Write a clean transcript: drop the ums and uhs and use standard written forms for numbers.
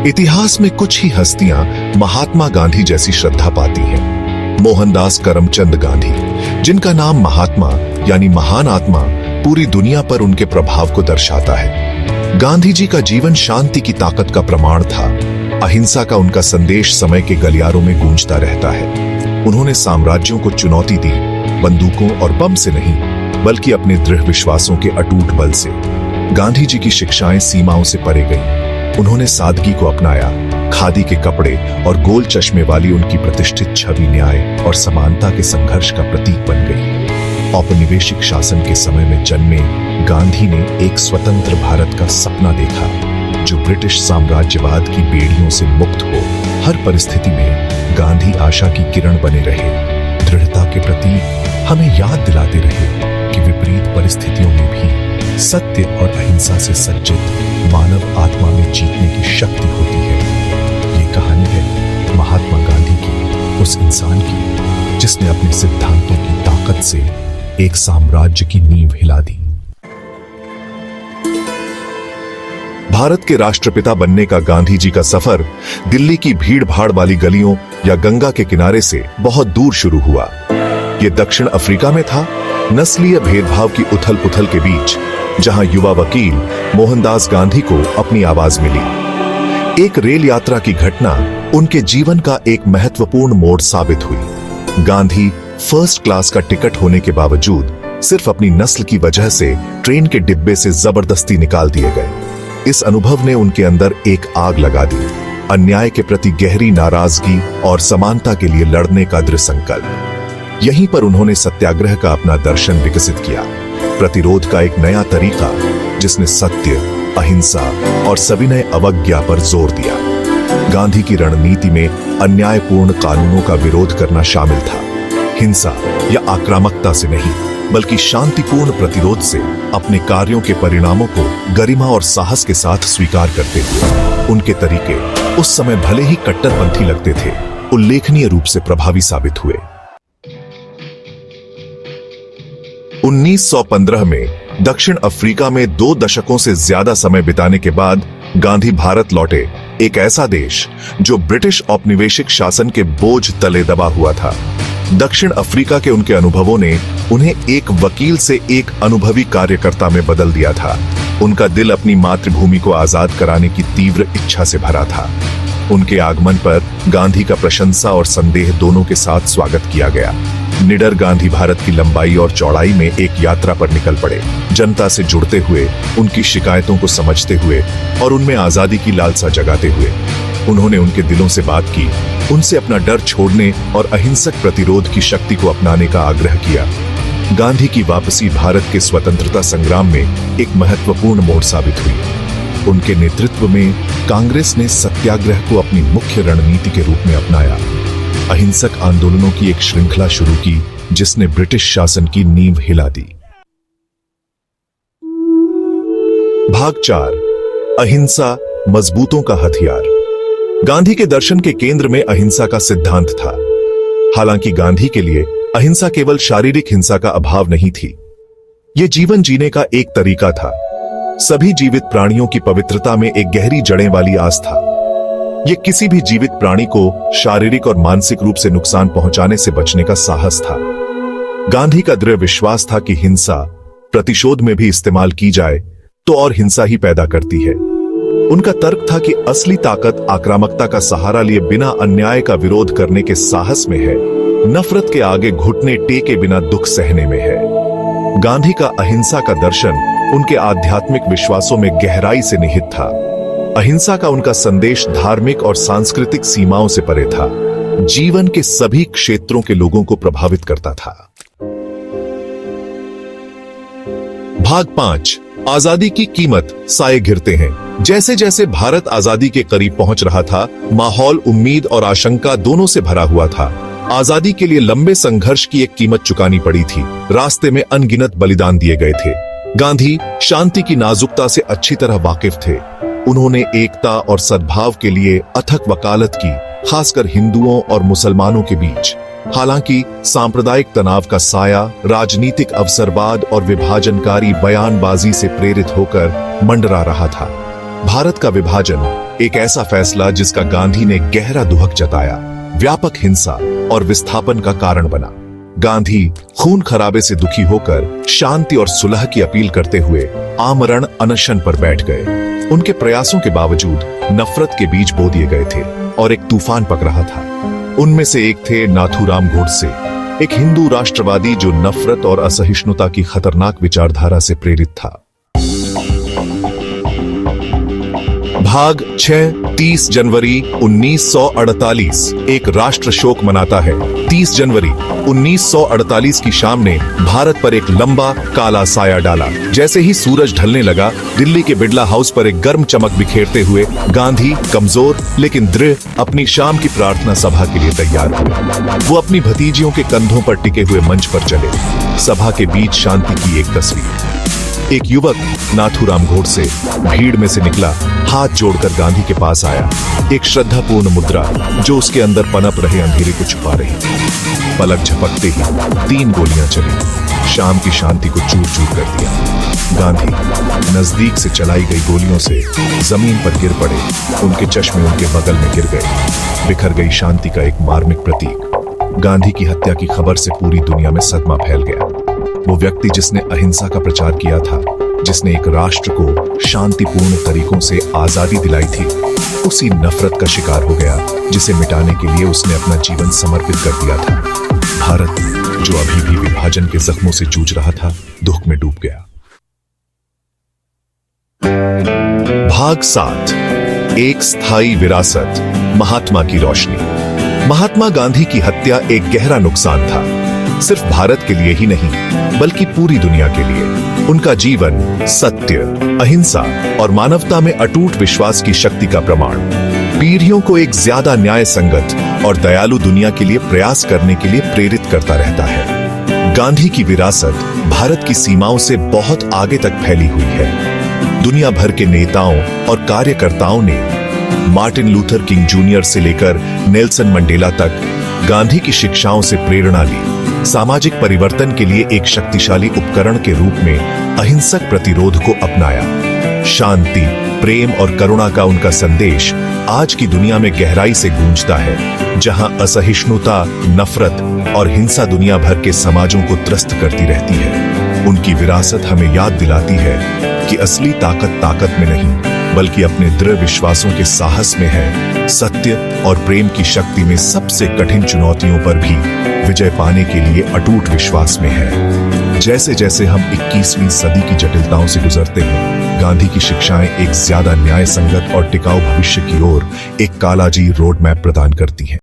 इतिहास में कुछ ही हस्तियां महात्मा गांधी जैसी श्रद्धा पाती हैं। मोहनदास करमचंद गांधी, जिनका नाम महात्मा यानी महान आत्मा पूरी दुनिया पर उनके प्रभाव को दर्शाता है। गांधी जी का जीवन शांति की ताकत का प्रमाण था। अहिंसा का उनका संदेश समय के गलियारों में गूंजता रहता है। उन्होंने साम्राज्यों को चुनौती दी, बंदूकों और बम से नहीं, बल्कि अपने दृढ़ विश्वासों के अटूट बल से। गांधी जी की शिक्षाएं सीमाओं से परे गईं। उन्होंने सादगी को अपनाया। खादी के कपड़े और गोल चश्मे वाली उनकी प्रतिष्ठित छवि न्याय और समानता के संघर्ष का प्रतीक बन गई। औपनिवेशिक शासन के समय में जन्मे गांधी ने एक स्वतंत्र भारत का सपना देखा, जो ब्रिटिश साम्राज्यवाद की बेड़ियों से मुक्त हो। हर परिस्थिति में गांधी आशा की किरण बने रहे, दृढ़ता के प्रतीक हमें याद दिलाते रहे कि विपरीत परिस्थितियों में भी सत्य और अहिंसा से सज्जित मानव आत्मा में जीतने की शक्ति होती है। ये कहानी है महात्मा गांधी की, उस इंसान की जिसने अपने सिद्धांतों की ताकत से एक साम्राज्य की नींव हिला दी। भारत के राष्ट्रपिता बनने का गांधी जी का सफर दिल्ली की भीड़-भाड़ वाली गलियों या गंगा के किनारे से बहुत दूर शुरू हुआ। यह दक्षिण अफ्रीका में था, नस्लीय भेदभाव की उथल-पुथल के बीच, जहां युवा वकील मोहनदास गांधी को अपनी आवाज मिली। एक रेल यात्रा की घटना उनके जीवन का एक महत्वपूर्ण मोड़ साबित हुई। गांधी फर्स्ट क्लास का टिकट होने के बावजूद सिर्फ अपनी नस्ल की वजह से ट्रेन के डिब्बे से जबरदस्ती निकाल दिए गए। इस अनुभव ने उनके अंदर एक आग लगा दी, अन्याय के प्रति गहरी नाराजगी और समानता के लिए लड़ने का दृढ़ संकल्प। यहीं पर उन्होंने सत्याग्रह का अपना दर्शन विकसित किया, प्रतिरोध का एक नया तरीका जिसने सत्य, अहिंसा और सविनय अवज्ञा पर जोर दिया। गांधी की रणनीति में अन्यायपूर्ण कानूनों का विरोध करना शामिल था। हिंसा या आक्रामकता से नहीं, बल्कि शांतिपूर्ण प्रतिरोध से अपने कार्यों के परिणामों को गरिमा और साहस के साथ स्वीकार करते हुए। उनके तरीके उस समय भले ही कट्टरपंथी लगते थे, उल्लेखनीय रूप से प्रभावी साबित हुए। 1915 में दक्षिण अफ्रीका में 2 दशकों से ज्यादा समय बिताने के बाद गांधी भारत लौटे, एक ऐसा देश जो ब्रिटिश औपनिवेशिक शासन के बोझ तले दबा हुआ था। दक्षिण अफ्रीका के उनके अनुभवों ने उन्हें एक वकील से एक अनुभवी कार्यकर्ता में बदल दिया था। उनका दिल अपनी मातृभूमि को आजाद कराने की तीव्र इच्छा से भरा था। उनके आगमन पर गांधी का प्रशंसा और संदेह दोनों के साथ स्वागत किया गया। निडर गांधी भारत की लंबाई और चौड़ाई में एक यात्रा पर निकल पड़े, जनता से जुड़ते हुए, उनकी शिकायतों को समझते हुए और उनमें आजादी की लालसा जगाते हुए। उन्होंने उनके दिलों से बात की, उनसे अपना डर छोड़ने और अहिंसक प्रतिरोध की शक्ति को अपनाने का आग्रह किया। गांधी की वापसी भारत के स्वतंत्रता संग्राम में एक महत्वपूर्ण मोड़ साबित हुई। उनके नेतृत्व में कांग्रेस ने सत्याग्रह को अपनी मुख्य रणनीति के रूप में अपनाया। अहिंसक आंदोलनों की एक श्रृंखला शुरू की जिसने ब्रिटिश शासन की नींव हिला दी। भाग 4, अहिंसा मजबूतों का हथियार। गांधी के दर्शन के केंद्र में अहिंसा का सिद्धांत था। हालांकि गांधी के लिए अहिंसा केवल शारीरिक हिंसा का अभाव नहीं थी, यह जीवन जीने का एक तरीका था। सभी जीवित प्राणियों की पवित्रता में एक गहरी जड़ें वाली आस्था। यह किसी भी जीवित प्राणी को शारीरिक और मानसिक रूप से नुकसान पहुंचाने से बचने का साहस था। गांधी का दृढ़ विश्वास था कि हिंसा प्रतिशोध में भी इस्तेमाल की जाए तो और हिंसा ही पैदा करती है। उनका तर्क था कि असली ताकत आक्रामकता का सहारा लिए बिना अन्याय का विरोध करने के साहस में है, नफरत के आगे घुटने टेके बिना दुख सहने में है। गांधी का अहिंसा का दर्शन उनके आध्यात्मिक विश्वासों में गहराई से निहित था। अहिंसा का उनका संदेश धार्मिक और सांस्कृतिक सीमाओं से परे था, जीवन के सभी क्षेत्रों के लोगों को प्रभावित करता था। भाग 5, आजादी की कीमत, साए घिरते हैं। जैसे जैसे भारत आजादी के करीब पहुंच रहा था, माहौल उम्मीद और आशंका दोनों से भरा हुआ था। आजादी के लिए लंबे संघर्ष की एक कीमत चुकानी पड़ी थी। रास्ते में अनगिनत बलिदान दिए गए थे। गांधी शांति की नाजुकता से अच्छी तरह वाकिफ थे। उन्होंने एकता और सद्भाव के लिए अथक वकालत की, खासकर हिंदुओं और मुसलमानों के बीच। हालांकि सांप्रदायिक तनाव का साया राजनीतिक अवसरवाद और विभाजनकारी बयानबाजी से प्रेरित होकर मंडरा रहा था। भारत का विभाजन एक ऐसा फैसला जिसका गांधी ने गहरा दुहक जताया, व्यापक हिंसा और विस्थापन का कारण बना। गांधी खून खराबे से दुखी होकर शांति और सुलह की अपील करते हुए आमरण अनशन पर बैठ गए। उनके प्रयासों के बावजूद नफरत के बीज बो दिए गए थे और एक तूफान पक रहा था। उनमें से एक थे नाथूराम गोडसे, एक हिंदू राष्ट्रवादी जो नफरत और असहिष्णुता की खतरनाक विचारधारा से प्रेरित था। भाग 6 30 जनवरी 1948 एक राष्ट्र शोक मनाता है। 30 जनवरी 1948 की शाम ने भारत पर एक लंबा काला साया डाला। जैसे ही सूरज ढलने लगा, दिल्ली के बिड़ला हाउस पर एक गर्म चमक बिखेरते हुए गांधी कमजोर लेकिन दृढ़ अपनी शाम की प्रार्थना सभा के लिए तैयार हुए। वो अपनी भतीजियों के कंधों पर टिके हुए मंच पर चले। सभा के बीच शांति की एक तस्वीर। एक युवक नाथूराम गोडसे भीड़ में से निकला, हाथ जोड़कर गांधी के पास आया। एक श्रद्धापूर्ण मुद्रा जो उसके अंदर पनप रहे अंधेरे को छुपा रही थी। पलक झपकते ही 3 गोलियां चली, शाम की शांति को चूर चूर कर दिया। गांधी नजदीक से चलाई गई गोलियों से जमीन पर गिर पड़े। उनके चश्मे उनके बगल में गिर गए। बिखर गई शांति का एक मार्मिक प्रतीक। गांधी की हत्या की खबर से पूरी दुनिया में सदमा फैल गया। वो व्यक्ति जिसने अहिंसा का प्रचार किया था, जिसने एक राष्ट्र को शांतिपूर्ण तरीकों से आजादी दिलाई थी, उसी नफरत का शिकार हो गया जिसे मिटाने के लिए उसने अपना जीवन समर्पित कर दिया था। भारत जो अभी भी विभाजन के जख्मों से जूझ रहा था, दुख में डूब गया। भाग 7 एक स्थायी विरासत, महात्मा की रोशनी। महात्मा गांधी की हत्या एक गहरा नुकसान था, सिर्फ भारत के लिए ही नहीं बल्कि पूरी दुनिया के लिए। उनका जीवन सत्य, अहिंसा और मानवता में अटूट विश्वास की शक्ति का प्रमाण पीढ़ियों को एक ज्यादा न्याय संगत और दयालु दुनिया के लिए प्रयास करने के लिए प्रेरित करता रहता है। गांधी की विरासत भारत की सीमाओं से बहुत आगे तक फैली हुई है। दुनिया भर के नेताओं और कार्यकर्ताओं ने मार्टिन लूथर किंग जूनियर से लेकर नेल्सन मंडेला तक गांधी की शिक्षाओं से प्रेरणा ली। सामाजिक परिवर्तन के लिए एक शक्तिशाली उपकरण के रूप में अहिंसक प्रतिरोध को अपनाया। शांति, प्रेम और करुणा का उनका संदेश आज की दुनिया में गहराई से गूंजता है, जहां असहिष्णुता, नफरत और हिंसा दुनिया भर के समाजों को त्रस्त करती रहती है। उनकी विरासत हमें याद दिलाती है कि असली ताकत में नहीं बल्कि अपने दृढ़ विश्वासों के साहस में है। सत्य और प्रेम की शक्ति में सबसे कठिन चुनौतियों पर भी विजय पाने के लिए अटूट विश्वास में है। जैसे जैसे हम 21वीं सदी की जटिलताओं से गुजरते हैं, गांधी की शिक्षाएं एक ज्यादा न्याय संगत और टिकाऊ भविष्य की ओर एक कालाजी रोड मैप प्रदान करती हैं।